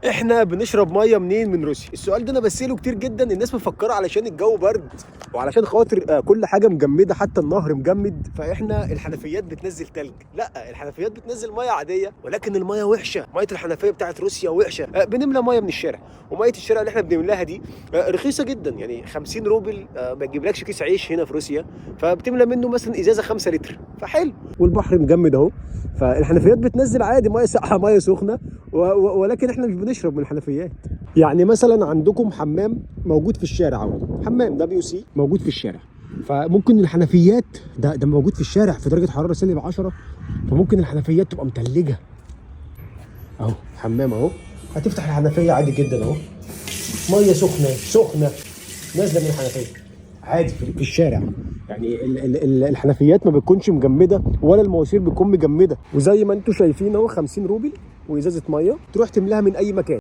احنا بنشرب ميه منين من روسيا؟ السؤال ده انا بسأله كتير جدا. الناس مفكره علشان الجو برد وعلشان خاطر كل حاجه مجمده، حتى النهر مجمد، فاحنا الحنفيات بتنزل تلج. لا، الحنفيات بتنزل ميه عاديه، ولكن الميه وحشه. ميه الحنفيه بتاعت روسيا وحشه. بنملى ميه من الشارع، وميه الشارع اللي احنا بنملاها دي رخيصه جدا، يعني 50 روبل ما تجيبلكش كيس عيش هنا في روسيا. فبتملى منه مثلا ازازه 5 لتر، فحلو. والبحر مجمد اهو، فالحنفيات بتنزل عادي ميه ساقعه ميه سخنه، ولكن احنا مش بنشرب من الحنفيات. يعني مثلا عندكم حمام موجود في الشارع اهو، حمام WC موجود في الشارع، فممكن الحنفيات ده موجود في الشارع في درجه حراره -10، فممكن الحنفيات تبقى متلجه. اهو حمام اهو، هتفتح الحنفيه عادي جدا اهو، ميه سخنه سخنه نازله من الحنفيه عادي في الشارع. يعني الحنفيات ما بتكونش مجمده ولا المواسير بتكون مجمده. وزي ما انتم شايفين اهو 50 روبل وازازه ميه تروح تملاها من اي مكان.